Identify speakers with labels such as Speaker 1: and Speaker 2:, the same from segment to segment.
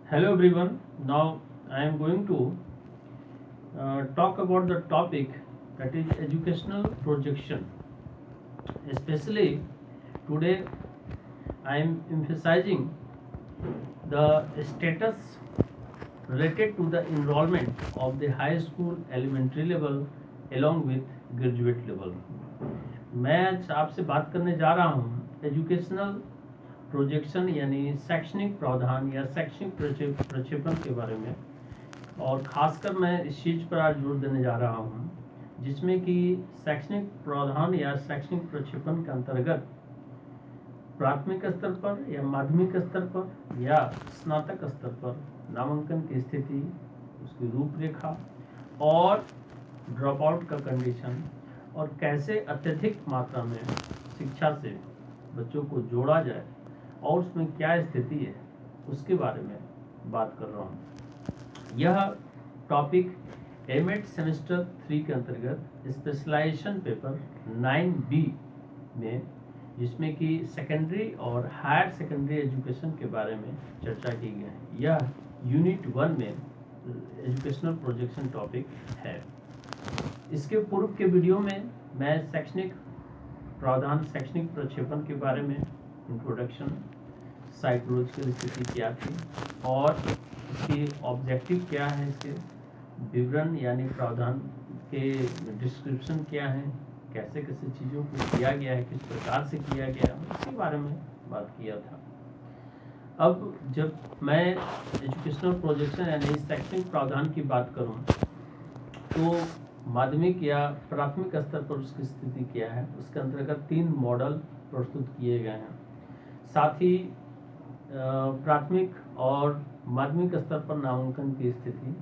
Speaker 1: Hello everyone. Now I am going to talk about the topic that is educational projection. Especially today I am emphasizing the status related to the enrollment of the high school elementary level along with graduate level. मैं आज आपसे बात करने जा रहा हूँ educational projection यानी शैक्षणिक प्रावधान या शैक्षणिक प्रक्षेपण के बारे में। और ख़ासकर मैं इस चीज़ पर आज जोर देने जा रहा हूँ जिसमें कि शैक्षणिक प्रावधान या शैक्षणिक प्रक्षेपण के अंतर्गत प्राथमिक स्तर पर या माध्यमिक स्तर पर या स्नातक स्तर पर नामांकन की स्थिति, उसकी रूपरेखा और ड्रॉप आउट का कंडीशन और कैसे अत्यधिक मात्रा में शिक्षा से बच्चों को जोड़ा जाए और उसमें क्या स्थिति है उसके बारे में बात कर रहा हूँ। यह टॉपिक एमएड सेमेस्टर 3 के अंतर्गत स्पेशलाइजेशन पेपर 9B में, जिसमें कि सेकेंडरी और हायर सेकेंडरी एजुकेशन के बारे में चर्चा की गई है। यह यूनिट 1 में एजुकेशनल प्रोजेक्शन टॉपिक है। इसके पूर्व के वीडियो में मैं शैक्षणिक प्रावधान शैक्षणिक प्रक्षेपण के बारे में इंट्रोडक्शन, साइकोलॉजिकल स्थिति क्या थी और इसकी ऑब्जेक्टिव क्या है, इसके विवरण यानी प्रावधान के डिस्क्रिप्शन क्या है, कैसे कैसे चीज़ों को किया गया है, किस प्रकार से किया गया है, उसके बारे में बात किया था। अब जब मैं एजुकेशनल प्रोजेक्शन यानी शैक्षणिक प्रावधान की बात करूं तो माध्यमिक या प्राथमिक स्तर पर उसकी स्थिति क्या है, उसके अंतर्गत 3 मॉडल प्रस्तुत किए गए हैं। साथ ही प्राथमिक और माध्यमिक स्तर पर नामांकन की स्थिति,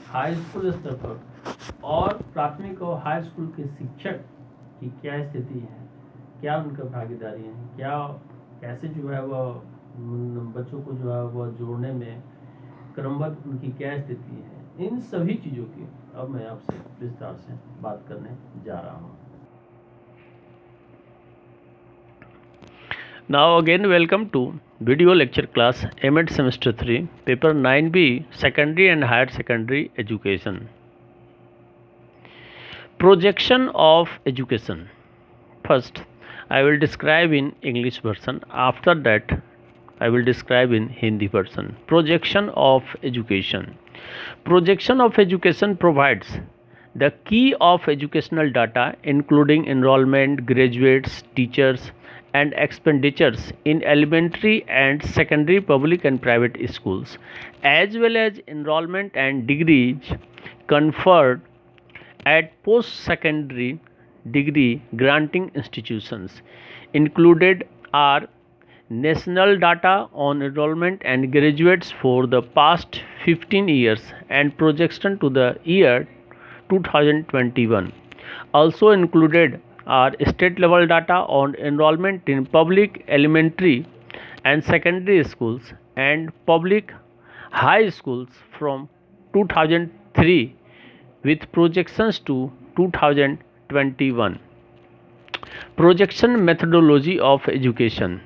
Speaker 1: हाई स्कूल स्तर पर और प्राथमिक और हाई स्कूल के शिक्षक की क्या स्थिति है, क्या उनका भागीदारी है, क्या कैसे जो है वह बच्चों को जो है वह जोड़ने में क्रमबद्ध उनकी क्या स्थिति है, इन सभी चीज़ों की अब मैं आपसे विस्तार से बात करने जा रहा हूँ।
Speaker 2: Now again welcome to video lecture class MEd semester 3 paper 9B secondary and higher secondary education. Projection of education. First I will describe in English version, after that I will describe in Hindi version. Projection of education. Projection of education provides the key of educational data including enrollment, graduates, teachers and expenditures in elementary and secondary public and private schools, as well as enrollment and degrees conferred at post-secondary degree granting institutions. Included are national data on enrollment and graduates for the past 15 years and projection to the year 2021. Also included are state level data on enrollment in public elementary and secondary schools and public high schools from 2003 with projections to 2021. Projection methodology of education.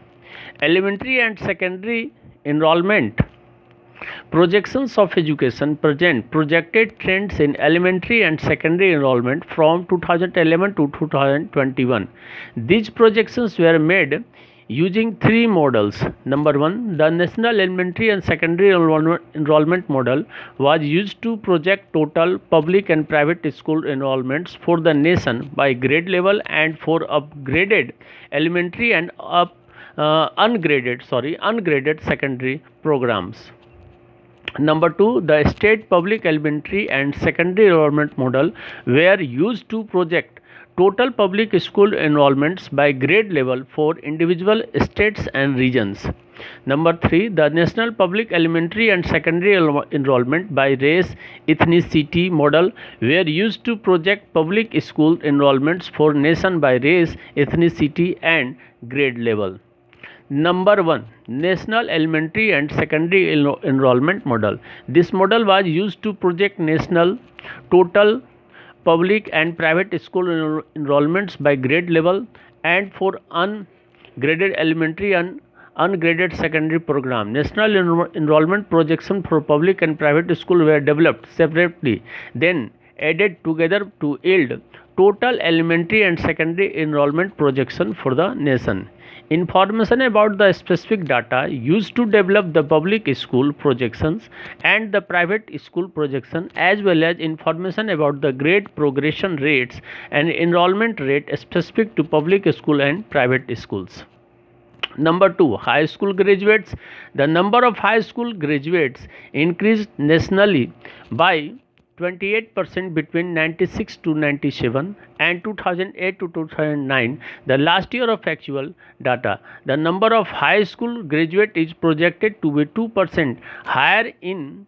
Speaker 2: Elementary and secondary enrollment. Projections of education present projected trends in elementary and secondary enrollment from 2011 to 2021. These projections were made using 3 models. Number 1, the National Elementary and Secondary Enrollment Model was used to project total public and private school enrollments for the nation by grade level and for upgraded elementary and ungraded secondary programs. Number 2, the state public elementary and secondary enrollment model were used to project total public school enrollments by grade level for individual states and regions. Number 3, the national public elementary and secondary enrollment by race ethnicity model were used to project public school enrollments for nation by race ethnicity and grade level. Number 1, National Elementary and Secondary Enrollment Model. This model was used to project national total public and private school enrollments by grade level and for ungraded elementary and ungraded secondary program. National enrollment projection for public and private school were developed separately, then added together to yield total elementary and secondary enrollment projection for the nation. Information about the specific data used to develop the public school projections and the private school projection, as well as information about the grade progression rates and enrollment rate specific to public school and private schools. Number 2, high school graduates. The number of high school graduates increased nationally by 28% between 96 to 97 and 2008 to 2009, the last year of actual data. The number of high school graduate is projected to be 2% higher in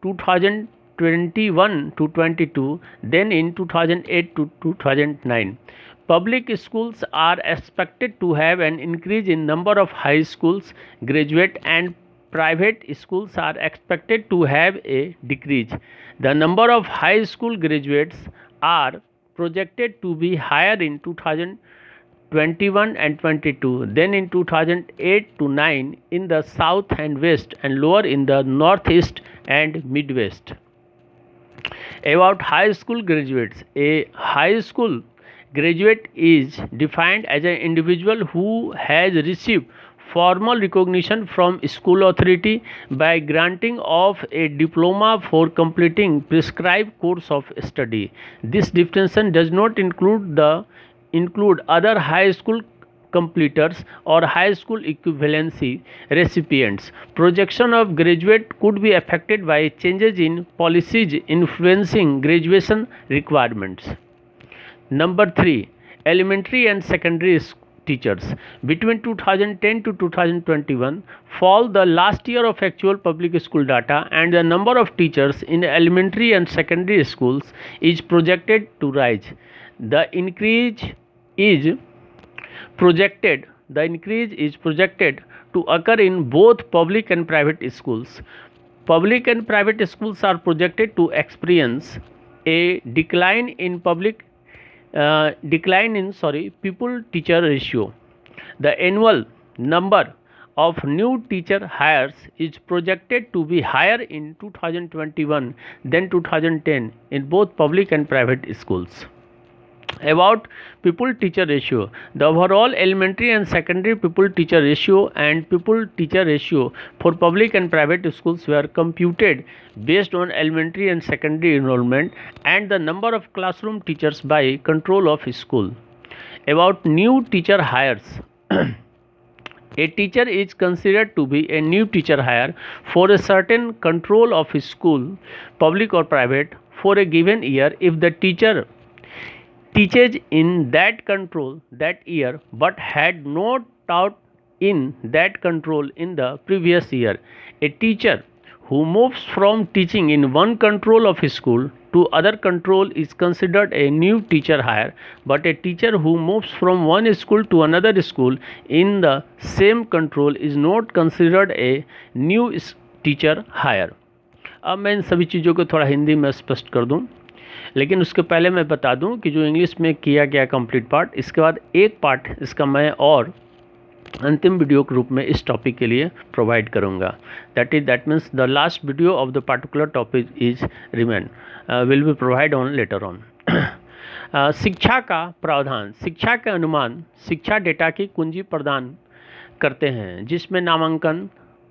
Speaker 2: 2021 to 22 than in 2008 to 2009. Public schools are expected to have an increase in number of high schools graduate, and private schools are expected to have a decrease. The number of high school graduates are projected to be higher in 2021 and 22 than in 2008 to 9 in the south and west, and lower in the northeast and midwest. About high school graduates. A high school graduate is defined as an individual who has received formal recognition from school authority by granting of a diploma for completing prescribed course of study. This definition does not include other high school completers or high school equivalency recipients. Projection of graduate could be affected by changes in policies influencing graduation requirements. Number 3, elementary and secondary teachers. Between 2010 to 2021, fall the last year of actual public school data, and the number of teachers in elementary and secondary schools is projected to rise. The increase is projected to occur in both public and private schools. Public and private schools are projected to experience a decline in pupil teacher ratio. The annual number of new teacher hires is projected to be higher in 2021 than 2010 in both public and private schools. About pupil teacher ratio. The overall elementary and secondary pupil teacher ratio and pupil teacher ratio for public and private schools were computed based on elementary and secondary enrollment and the number of classroom teachers by control of school. About new teacher hires. A teacher is considered to be a new teacher hire for a certain control of his school, public or private, for a given year if the teacher teaches in that control that year but had not taught in that control in the previous year. A teacher who moves from teaching in one control of his school to other control is considered a new teacher hire, but a teacher who moves from one school to another school in the same control is not considered a new teacher hire. अब मैं इन सभी चीज़ों को थोड़ा हिंदी में स्पष्ट कर दूं, लेकिन उसके पहले मैं बता दूं कि जो इंग्लिश में किया गया कंप्लीट पार्ट, इसके बाद एक पार्ट इसका मैं और अंतिम वीडियो के रूप में इस टॉपिक के लिए प्रोवाइड करूंगा. That means the last video of the particular topic is remain will be provide on later on. शिक्षा का प्रावधान. शिक्षा के अनुमान शिक्षा डेटा की कुंजी प्रदान करते हैं जिसमें नामांकन,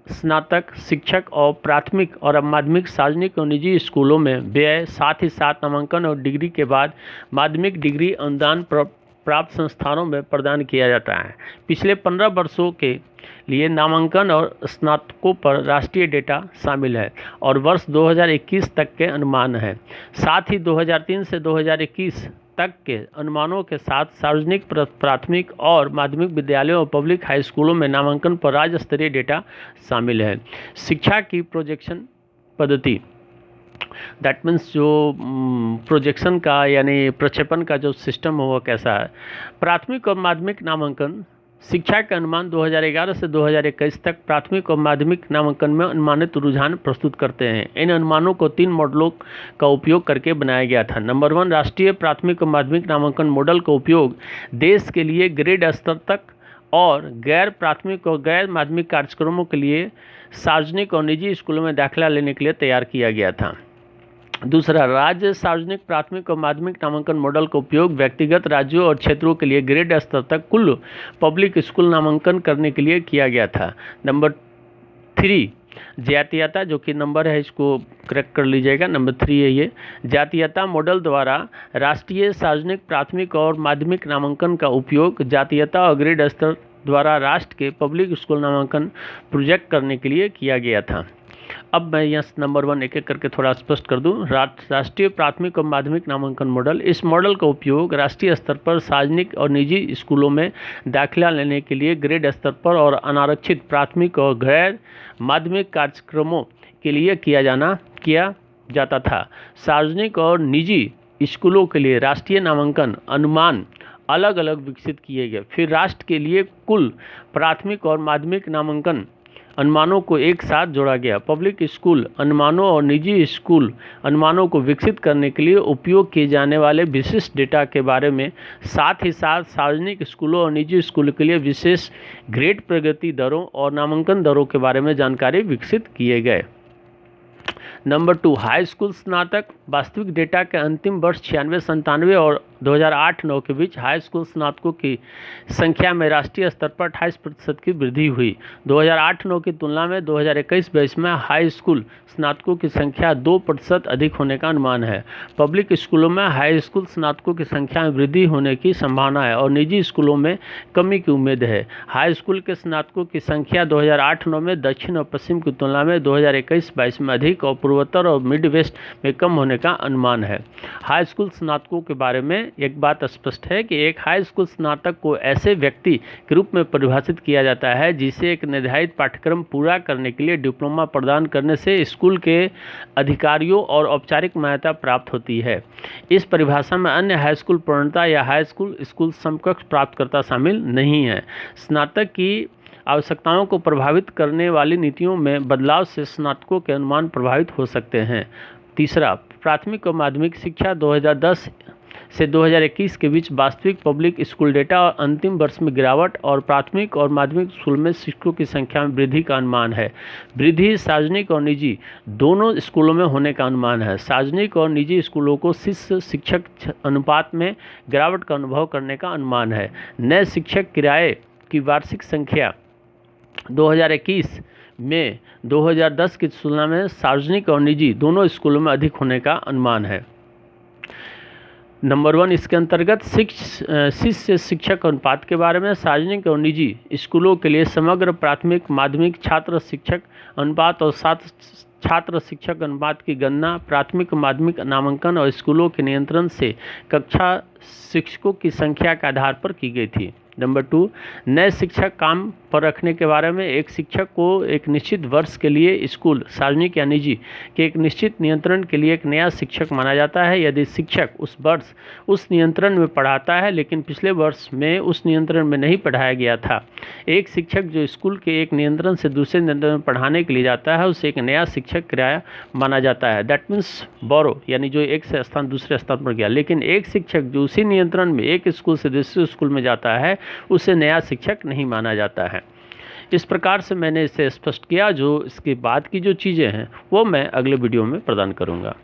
Speaker 2: स्नातक, शिक्षक और प्राथमिक और माध्यमिक सार्वजनिक और निजी स्कूलों में व्यय, साथ ही साथ नामांकन और डिग्री के बाद माध्यमिक डिग्री अनुदान प्राप्त संस्थानों में प्रदान किया जाता है. पिछले 15 वर्षों के लिए नामांकन और स्नातकों पर राष्ट्रीय डेटा शामिल है और वर्ष 2021 तक के अनुमान है. साथ ही 2003 से 2021 तक के अनुमानों के साथ सार्वजनिक प्राथमिक और माध्यमिक विद्यालयों और पब्लिक हाई स्कूलों में नामांकन पर राज्य स्तरीय डेटा शामिल है. शिक्षा की प्रोजेक्शन पद्धति. दैट मीन्स जो प्रोजेक्शन का यानी प्रक्षेपण का जो सिस्टम है वो कैसा है. प्राथमिक और माध्यमिक नामांकन. शिक्षा के अनुमान 2011 से 2021 तक प्राथमिक और माध्यमिक नामांकन में अनुमानित रुझान प्रस्तुत करते हैं. इन अनुमानों को 3 मॉडलों का उपयोग करके बनाया गया था. नंबर 1, राष्ट्रीय प्राथमिक और माध्यमिक नामांकन मॉडल का उपयोग देश के लिए ग्रेड स्तर तक और गैर प्राथमिक और गैर माध्यमिक कार्यक्रमों के लिए सार्वजनिक और निजी स्कूलों में दाखिला लेने के लिए तैयार किया गया था। दूसरा, राज्य सार्वजनिक प्राथमिक और माध्यमिक नामांकन मॉडल का उपयोग व्यक्तिगत राज्यों और क्षेत्रों के लिए ग्रेड स्तर तक कुल पब्लिक स्कूल नामांकन करने के लिए किया गया था। नंबर 3, जातीयता, जो कि नंबर है, इसको करेक्ट कर लीजिएगा, नंबर 3 है ये। जातीयता मॉडल द्वारा राष्ट्रीय सार्वजनिक प्राथमिक और माध्यमिक नामांकन का उपयोग जातीयता और ग्रेड स्तर द्वारा राष्ट्र के पब्लिक स्कूल नामांकन प्रोजेक्ट करने के लिए किया गया था। अब मैं यहाँ नंबर 1 एक एक करके थोड़ा स्पष्ट कर दूं। राष्ट्रीय प्राथमिक और माध्यमिक नामांकन मॉडल, इस मॉडल का उपयोग राष्ट्रीय स्तर पर सार्वजनिक और निजी स्कूलों में दाखिला लेने के लिए ग्रेड स्तर पर और अनारक्षित प्राथमिक और गैर माध्यमिक कार्यक्रमों के लिए किया जाता था। सार्वजनिक और निजी स्कूलों के लिए राष्ट्रीय नामांकन अनुमान अलग अलग विकसित किए गए। फिर राष्ट्र के लिए कुल प्राथमिक और माध्यमिक नामांकन अनुमानों को एक साथ जोड़ा गया। पब्लिक स्कूल अनुमानों और निजी स्कूल अनुमानों को विकसित करने के लिए उपयोग किए जाने वाले विशिष्ट डेटा के बारे में, साथ ही साथ सार्वजनिक स्कूलों और निजी स्कूलों के लिए विशेष ग्रेड प्रगति दरों और नामांकन दरों के बारे में जानकारी विकसित किए गए। नंबर 2, हाई स्कूल स्नातक। वास्तविक डेटा के अंतिम वर्ष 96-97 और 2008-9 के बीच हाई स्कूल स्नातकों की संख्या में राष्ट्रीय स्तर पर 28% की वृद्धि हुई। 2008-9 की तुलना में 2021-22 में हाई स्कूल स्नातकों की संख्या 2% अधिक होने का अनुमान है। पब्लिक स्कूलों में हाई स्कूल स्नातकों की संख्या में वृद्धि होने की संभावना है और निजी स्कूलों में कमी की उम्मीद है। हाई स्कूल के स्नातकों की संख्या 2008-9 में दक्षिण और पश्चिम की तुलना में 2021-22 में अधिक और पूर्वोत्तर और मिड वेस्ट में कम होने का अनुमान है। हाई स्कूल स्नातकों के बारे में एक बात स्पष्ट है कि एक हाई स्कूल स्नातक को ऐसे व्यक्ति के रूप में परिभाषित किया जाता है जिसे एक निर्धारित पाठ्यक्रम पूरा करने के लिए डिप्लोमा प्रदान करने से स्कूल के अधिकारियों और औपचारिक मान्यता प्राप्त होती है। इस परिभाषा में अन्य हाई स्कूल पूर्णता या हाई स्कूल समकक्ष प्राप्तकर्ता शामिल नहीं है। स्नातक की आवश्यकताओं को प्रभावित करने वाली नीतियों में बदलाव से स्नातकों के अनुमान प्रभावित हो सकते हैं। तीसरा, प्राथमिक और माध्यमिक शिक्षा। 2010 से 2021 के बीच वास्तविक पब्लिक स्कूल डेटा और अंतिम वर्ष में गिरावट और प्राथमिक और माध्यमिक स्कूल में शिक्षकों की संख्या में वृद्धि का अनुमान है। वृद्धि सार्वजनिक और निजी दोनों स्कूलों में होने का अनुमान है। सार्वजनिक और निजी स्कूलों को शिष्य शिक्षक अनुपात में गिरावट का अनुभव करने का अनुमान है। नए शिक्षक किराए की वार्षिक संख्या 2021 में 2010 की तुलना में सार्वजनिक और निजी दोनों स्कूलों में अधिक होने का अनुमान है। नंबर 1 इसके अंतर्गत शिष्य शिक्षक अनुपात के बारे में। सार्वजनिक और निजी स्कूलों के लिए समग्र प्राथमिक माध्यमिक छात्र शिक्षक अनुपात और छात्र शिक्षक अनुपात की गणना प्राथमिक माध्यमिक नामांकन और स्कूलों के नियंत्रण से कक्षा शिक्षकों की संख्या के आधार पर की गई थी। नंबर 2, नए शिक्षक काम पर रखने के बारे में। एक शिक्षक को एक निश्चित वर्ष के लिए स्कूल सार्वजनिक या निजी के एक निश्चित नियंत्रण के लिए एक नया शिक्षक माना जाता है यदि शिक्षक उस वर्ष उस नियंत्रण में पढ़ाता है लेकिन पिछले वर्ष में उस नियंत्रण में नहीं पढ़ाया गया था। एक शिक्षक जो स्कूल के एक नियंत्रण से दूसरे नियंत्रण में पढ़ाने के लिए जाता है उसे एक नया शिक्षक किराया माना जाता है। दैट मीन्स बोरो, यानी जो एक से स्थान दूसरे स्थान पर गया। लेकिन एक शिक्षक जो उसी नियंत्रण में एक स्कूल से दूसरे स्कूल में जाता है उसे नया शिक्षक नहीं माना जाता है। इस प्रकार से मैंने इसे स्पष्ट किया। जो इसके बाद की जो चीज़ें हैं वो मैं अगले वीडियो में प्रदान करूंगा।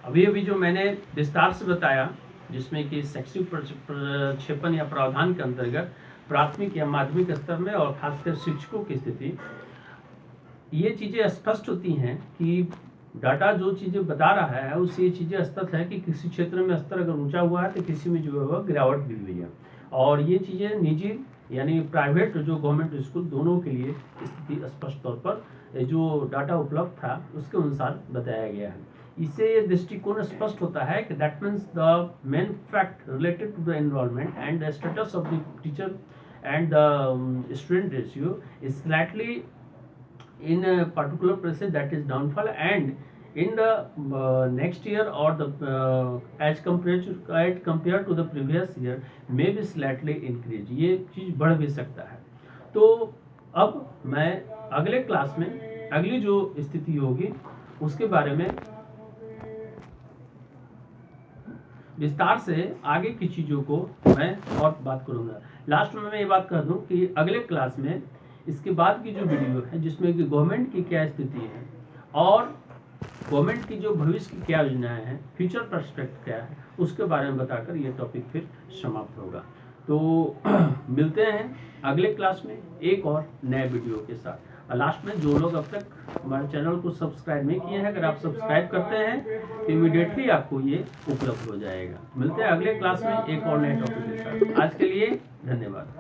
Speaker 1: अभी जो मैंने विस्तार से बताया, जिसमें कि शैक्षिक प्रक्षेपण या प्रावधान के अंतर्गत प्राथमिक या माध्यमिक स्तर में और खासकर शिक्षकों की स्थिति, ये चीज़ें स्पष्ट होती हैं कि डाटा जो चीज़ें बता रहा है उससे ये चीज़ें स्पष्ट है कि किसी क्षेत्र में स्तर अगर ऊंचा हुआ है तो किसी में जो है वह गिरावट दिख रही है। और ये चीज़ें निजी यानी प्राइवेट जो गवर्नमेंट स्कूल दोनों के लिए स्थिति स्पष्ट तौर पर जो डाटा उपलब्ध था उसके अनुसार बताया गया है। इससे ये दृष्टिकोण स्पष्ट होता है कि that means the main fact related to the environment and the status of the teacher and the student ratio is slightly in a particular places that is downfall, and in the next year or the as compared to the previous year may be slightly increase, ये चीज़ बढ़ भी सकता है। तो अब मैं अगले class में अगली जो स्थिति होगी उसके बारे में विस्तार से आगे की चीज़ों को मैं और बात करूँगा। लास्ट में मैं ये बात कर दूं कि अगले क्लास में इसके बाद की जो वीडियो है जिसमें कि गवर्नमेंट की क्या स्थिति है और गवर्नमेंट की जो भविष्य की क्या योजनाएं हैं, फ्यूचर पर्सपेक्ट क्या है, उसके बारे में बताकर ये टॉपिक फिर समाप्त होगा। तो मिलते हैं अगले क्लास में एक और नए वीडियो के साथ। और लास्ट में जो लोग अब तक हमारे चैनल को सब्सक्राइब नहीं किए हैं, अगर आप सब्सक्राइब करते हैं तो इमीडिएटली आपको ये उपलब्ध हो जाएगा। मिलते हैं अगले क्लास में एक और नए टॉपिक के साथ। आज के लिए धन्यवाद।